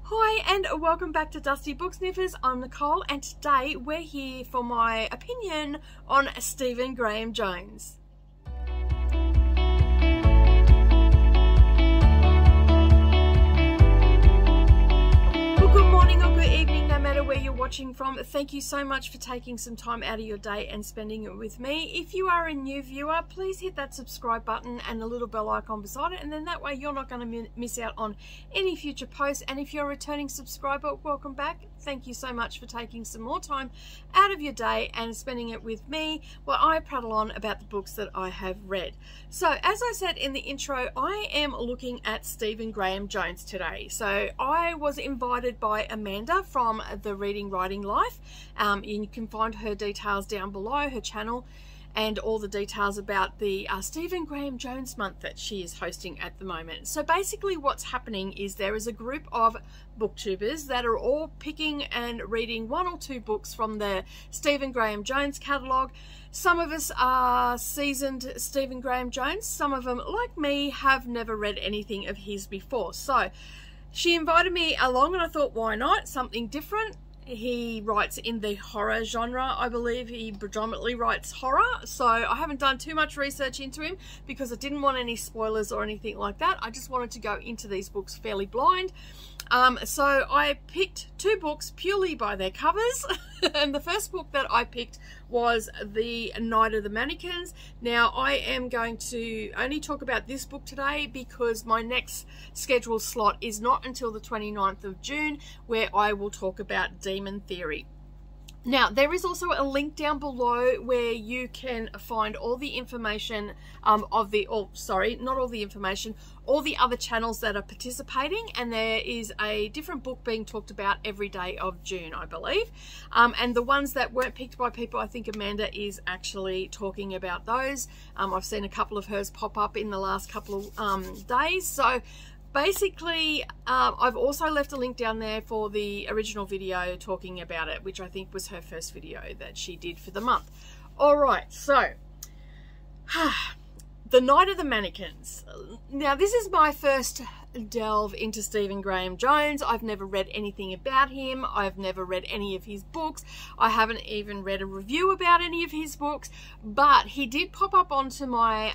Hi and welcome back to Dusty Book Sniffers. I'm Nicole and today we're here for my opinion on Stephen Graham Jones. Good morning or good evening, no matter where you're watching from. Thank you so much for taking some time out of your day and spending it with me. If you are a new viewer, please hit that subscribe button and the little bell icon beside it, and then that way you're not going to miss out on any future posts. And if you're a returning subscriber, welcome back. Thank you so much for taking some more time out of your day and spending it with me while I prattle on about the books that I have read. So as I said in the intro, I am looking at Stephen Graham Jones today. So I was invited by Amanda from the Reading Writing Life. You can find her details down below, her channel, and all the details about the Stephen Graham Jones month that she is hosting at the moment. So basically what's happening is there is a group of booktubers that are all picking and reading one or two books from the Stephen Graham Jones catalogue. Some of us are seasoned Stephen Graham Jones. Some of them, like me, have never read anything of his before. So she invited me along and I thought, why not? Something different. He writes in the horror genre. I believe he predominantly writes horror. So I haven't done too much research into him because I didn't want any spoilers or anything like that. I just wanted to go into these books fairly blind. So I picked two books purely by their covers. And the first book that I picked was The Night of the Mannequins. Now I am going to only talk about this book today because my next scheduled slot is not until the 29th of June, where I will talk about Demon Theory. Now, there is also a link down below where you can find all the information all the other channels that are participating, and there is a different book being talked about every day of June, I believe. And the ones that weren't picked by people, I think Amanda is actually talking about those. I've seen a couple of hers pop up in the last couple of days. So basically, I've also left a link down there for the original video talking about it, which I think was her first video that she did for the month. All right, so The Night of the Mannequins. Now, this is my first delve into Stephen Graham Jones. I've never read anything about him. I've never read any of his books. I haven't even read a review about any of his books, but he did pop up onto my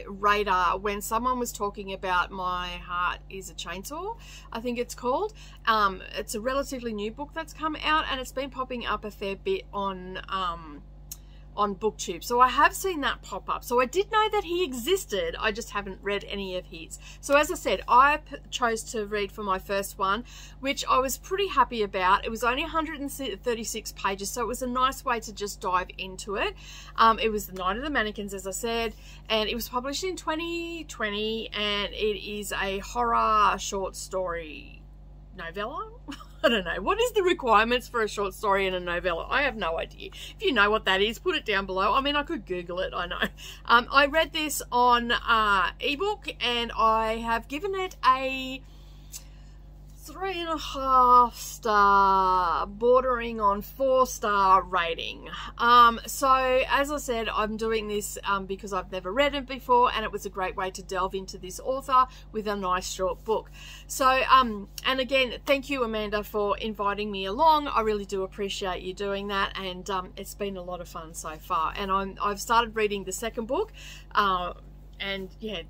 radar when someone was talking about My Heart is a Chainsaw, I think it's called. It's a relatively new book that's come out, and it's been popping up a fair bit on Booktube. So I have seen that pop up. So I did know that he existed. I just haven't read any of his. So as I said, I chose to read for my first one, which I was pretty happy about. It was only 136 pages, so it was a nice way to just dive into it. It was The Night of the Mannequins, as I said, and it was published in 2020, and it is a horror short story novella. I don't know. What is the requirements for a short story and a novella? I have no idea. If you know what that is, put it down below. I mean, I could Google it, I know. I read this on ebook, and I have given it a 3.5 star, bordering on 4-star rating. So as I said, I'm doing this because I've never read it before, and it was a great way to delve into this author with a nice short book. So and again, thank you, Amanda, for inviting me along. I really do appreciate you doing that, and it's been a lot of fun so far. And I've started reading the second book. And yeah,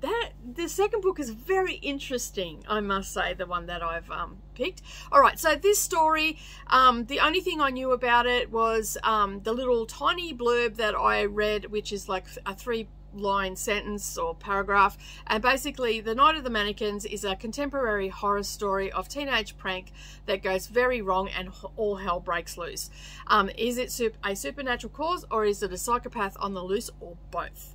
the second book is very interesting, I must say, the one that I've picked. All right, so this story, the only thing I knew about it was the little tiny blurb that I read, which is like a 3-line sentence or paragraph. And basically, The Night of the Mannequins is a contemporary horror story of teenage prank that goes very wrong and all hell breaks loose. Is it a supernatural cause, or is it a psychopath on the loose, or both?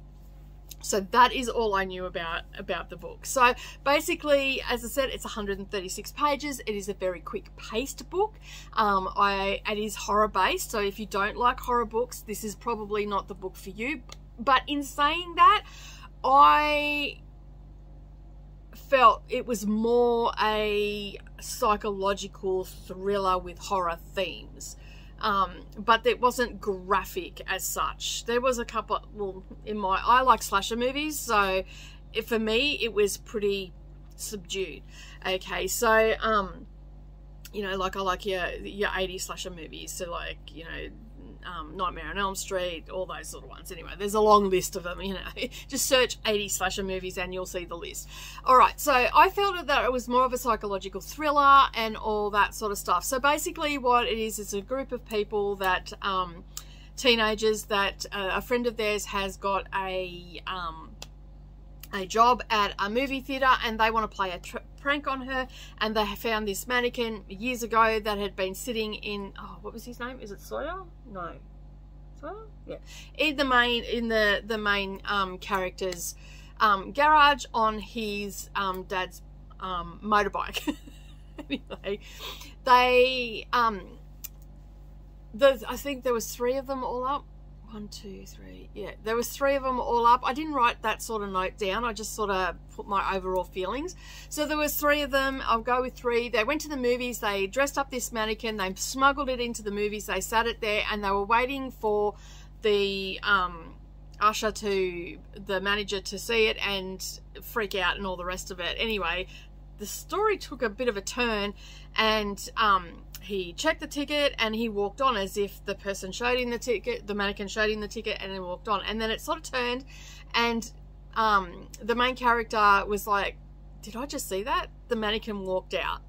So that is all I knew about the book. So basically, as I said, it's 136 pages. It is a very quick paced book. It is horror based. So if you don't like horror books, this is probably not the book for you. But in saying that, I felt it was more a psychological thriller with horror themes. But it wasn't graphic as such. There was a couple, well, I like slasher movies, so for me it was pretty subdued. Okay, so you know, like I like your 80s slasher movies, so like, you know, Nightmare on Elm Street, all those sort of ones. Anyway, there's a long list of them, you know. Just search 80s slasher movies and you'll see the list. Alright, so I felt that it was more of a psychological thriller and all that sort of stuff. So basically what it is a group of people that, teenagers that a friend of theirs has got a job at a movie theatre, and they want to play a prank on her, and they found this mannequin years ago that had been sitting in, oh, what was his name? Is it Sawyer? No. Sawyer? Yeah. In the main character's garage on his dad's motorbike. Anyway, they I think there was 3 of them all up. 1, 2, 3. Yeah, there was 3 of them all up. I didn't write that sort of note down. I just sort of put my overall feelings. So there was 3 of them. I'll go with 3. They went to the movies. They dressed up this mannequin. They smuggled it into the movies. They sat it there, and they were waiting for the usher to the manager to see it and freak out and all the rest of it. Anyway, the story took a bit of a turn, and he checked the ticket and he walked on as if the person showed him the ticket, the mannequin showed him the ticket, and then walked on. And then it sort of turned, and the main character was like, did I just see that? The mannequin walked out.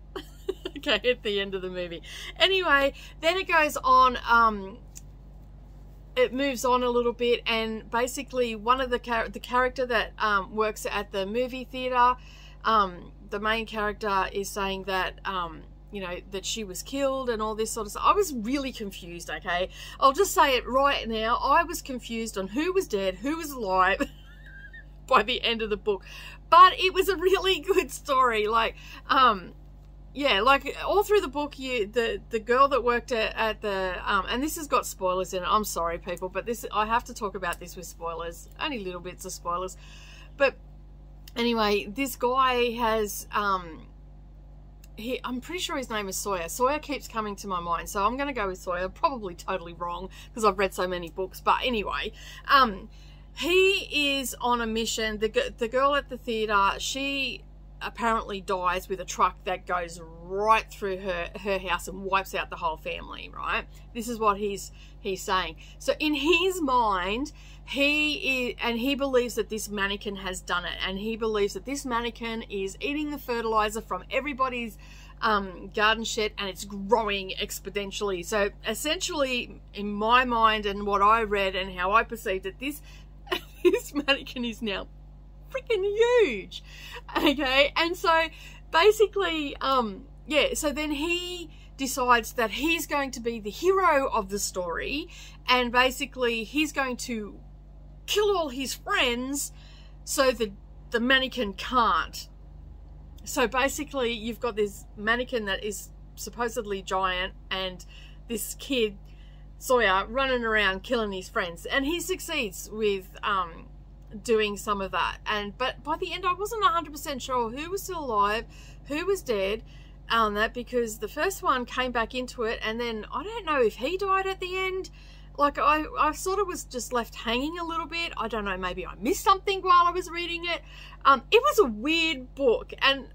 Okay, at the end of the movie. Anyway, then it goes on, it moves on a little bit, and basically one of the character that works at the movie theatre, the main character is saying that you know, that she was killed and all this sort of stuff. I was really confused, okay? I'll just say it right now. I was confused on who was dead, who was alive by the end of the book. But it was a really good story. Like, yeah, like all through the book, the girl that worked at the, and this has got spoilers in it. I'm sorry, people, but I have to talk about this with spoilers. Only little bits of spoilers. But anyway, this guy has, I'm pretty sure his name is Sawyer. Sawyer keeps coming to my mind, so I'm going to go with Sawyer. Probably totally wrong because I've read so many books. But anyway, he is on a mission. The girl at the theatre, she apparently dies with a truck that goes right through her house and wipes out the whole family, right? This is what he's saying. So in his mind, he believes that this mannequin has done it, and he believes that this mannequin is eating the fertilizer from everybody's garden shed, and it's growing exponentially. So essentially, in my mind and what I read and how I perceived it, this mannequin is now freaking huge. Okay, and so basically, yeah, so then he decides that he's going to be the hero of the story, and basically he's going to kill all his friends so that the mannequin can't. So basically you've got this mannequin that is supposedly giant, and this kid Sawyer running around killing his friends, and he succeeds with doing some of that. But by the end I wasn't 100% sure who was still alive, who was dead, because the first one came back into it, and then I don't know if he died at the end. Like, I sort of was just left hanging a little bit. I don't know, maybe I missed something while I was reading it. It was a weird book, and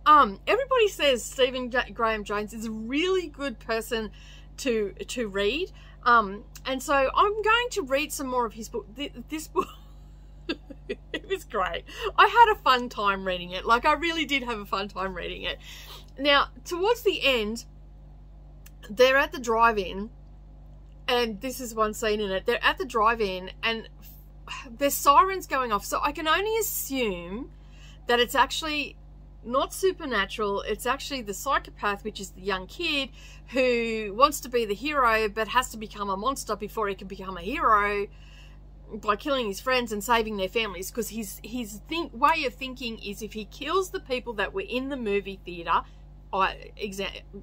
everybody says Stephen Graham Jones is a really good person to read. And so I'm going to read some more of his book. This book, it was great. I had a fun time reading it. Like, I really did have a fun time reading it. Now, towards the end, they're at the drive-in, and this is one scene in it. They're at the drive-in, and there's sirens going off. So I can only assume that it's actually not supernatural. It's actually the psychopath, which is the young kid who wants to be the hero but has to become a monster before he can become a hero by killing his friends and saving their families. Because his way of thinking is, if he kills the people that were in the movie theatre,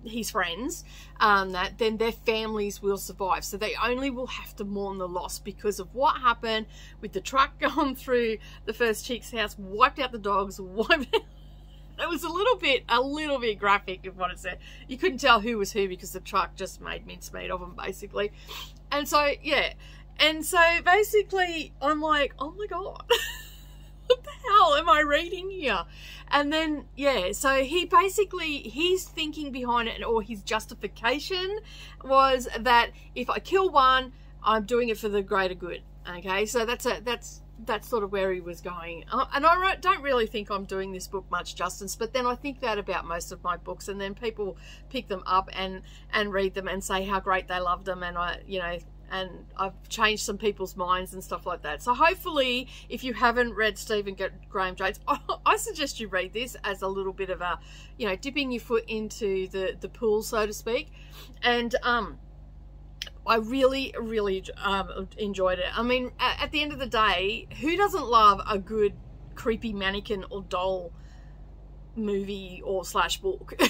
his friends, then their families will survive. So they only will have to mourn the loss because of what happened with the truck going through the first chick's house, wiped out the dogs, wiped out. It was a little bit graphic of what it said. You couldn't tell who was who because the truck just made mincemeat of them, basically. And so, yeah. And so basically I'm like, oh my God. what the hell am I reading here? And then, yeah, so he basically, his thinking behind it, or his justification, was that if I kill one, I'm doing it for the greater good. Okay, so that's sort of where he was going. And I don't really think I'm doing this book much justice, but then I think that about most of my books, and then people pick them up and read them and say how great they loved them, and and I've changed some people's minds and stuff like that. So hopefully, if you haven't read Stephen Graham Jones, I suggest you read this as a little bit of a, dipping your foot into the pool, so to speak. And I really, really enjoyed it. I mean, at the end of the day, who doesn't love a good creepy mannequin or doll movie or / book?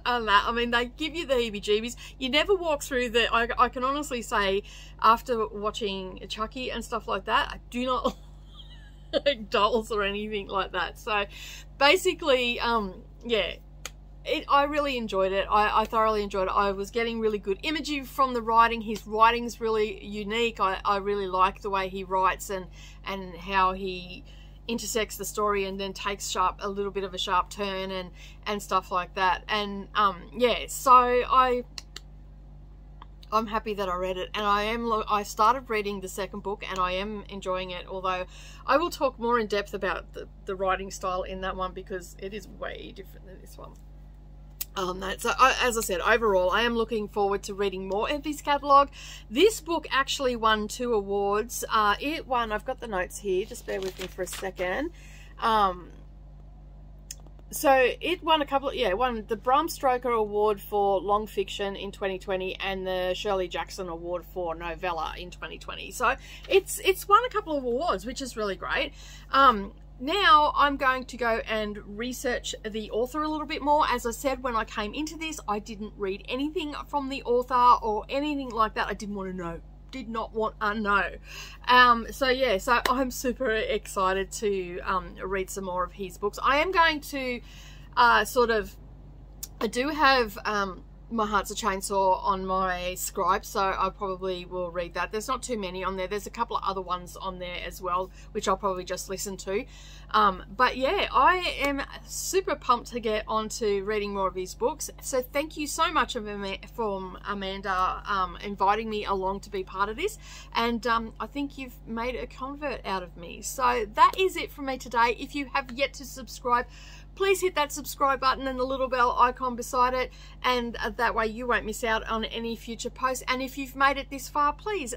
And that, I mean, they give you the heebie-jeebies. You never walk through the, I can honestly say, after watching Chucky and stuff like that, I do not like dolls or anything like that. So basically, yeah, I really enjoyed it. I thoroughly enjoyed it. I was getting really good imagery from the writing. His writing's really unique. I really like the way he writes and how he intersects the story and then takes a little bit of a sharp turn and stuff like that. And yeah, so I'm happy that I read it, and I started reading the second book, and I am enjoying it, although I will talk more in depth about the writing style in that one, because it is way different than this one. So as I said, overall, I am looking forward to reading more of his catalogue. This book actually won 2 awards. It won, I've got the notes here, just bear with me for a second. So it won won the Bram Stoker Award for Long Fiction in 2020 and the Shirley Jackson Award for Novella in 2020. So it's won a couple of awards, which is really great. Now I'm going to go and research the author a little bit more. As I said, when I came into this, I didn't read anything from the author or anything like that. I didn't want to know. Did not want to know. So yeah, so I'm super excited to read some more of his books. I am going to I do have My Heart's a Chainsaw on my Scribe, so I probably will read that. There's not too many on there. There's a couple of other ones on there as well, which I'll probably just listen to. But yeah, I am super pumped to get on to reading more of his books. So thank you so much from Amanda inviting me along to be part of this. And I think you've made a convert out of me. So that is it from me today. If you have yet to subscribe, please hit that subscribe button and the little bell icon beside it, and that way you won't miss out on any future posts. And if you've made it this far, please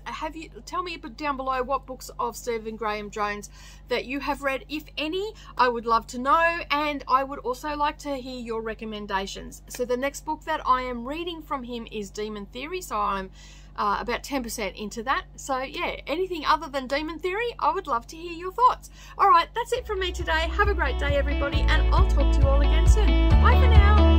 tell me down below what books of Stephen Graham Jones that you have read, if any. I would love to know, and I would also like to hear your recommendations. So the next book that I am reading from him is Demon Theory, so I'm about 10% into that. So yeah, anything other than Demon Theory, I would love to hear your thoughts. Alright, that's it from me today. Have a great day, everybody, and I'll talk to you all again soon. Bye for now.